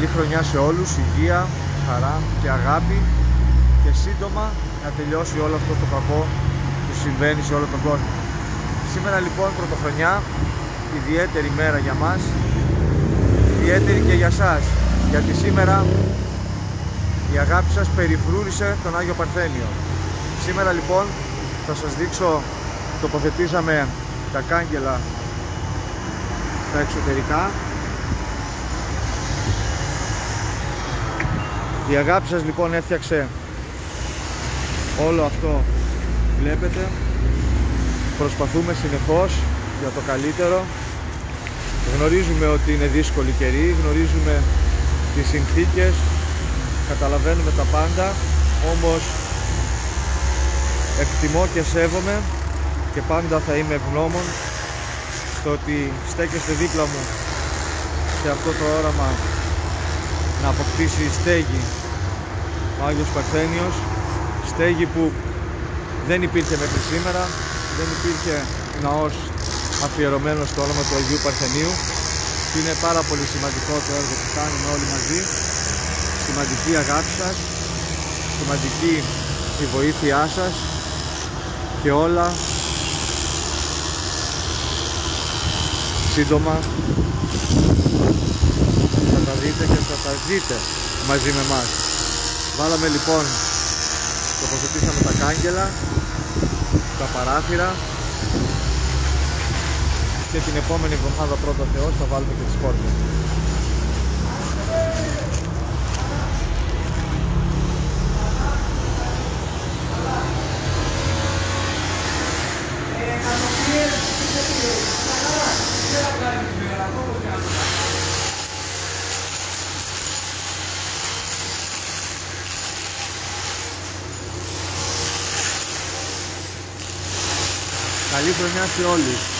Καλή χρονιά σε όλους, υγεία, χαρά και αγάπη και σύντομα να τελειώσει όλο αυτό το κακό που συμβαίνει σε όλο τον κόσμο. Σήμερα λοιπόν πρωτοχρονιά, ιδιαίτερη μέρα για μας, ιδιαίτερη και για σας, γιατί σήμερα η αγάπη σας περιφρούρησε τον Άγιο Παρθένιο. Σήμερα λοιπόν θα σας δείξω, τοποθετήσαμε τα κάγκελα στα εξωτερικά. Η αγάπη σας λοιπόν έφτιαξε όλο αυτό, βλέπετε. Προσπαθούμε συνεχώς για το καλύτερο. Γνωρίζουμε ότι είναι δύσκολη καιρή, γνωρίζουμε τις συνθήκες, καταλαβαίνουμε τα πάντα, όμως εκτιμώ και σέβομαι και πάντα θα είμαι ευγνώμων στο ότι στέκεστε δίπλα μου σε αυτό το όραμα να αποκτήσει στέγη ο Άγιος Παρθένιος, στέγη που δεν υπήρχε μέχρι σήμερα, δεν υπήρχε ναός αφιερωμένος στο όνομα του Αγίου Παρθενίου. Είναι πάρα πολύ σημαντικό το έργο που κάνουμε όλοι μαζί, σημαντική η αγάπη σας, σημαντική η βοήθειά σας και όλα σύντομα θα τα δείτε και θα τα ζείτε μαζί με εμάς. Βάλαμε λοιπόν, τοποθετήσαμε τα κάγκελα, τα παράθυρα και την επόμενη εβδομάδα πρώτα Θεός θα βάλουμε και τις πόρτες. Καλή χρονιά σε όλους.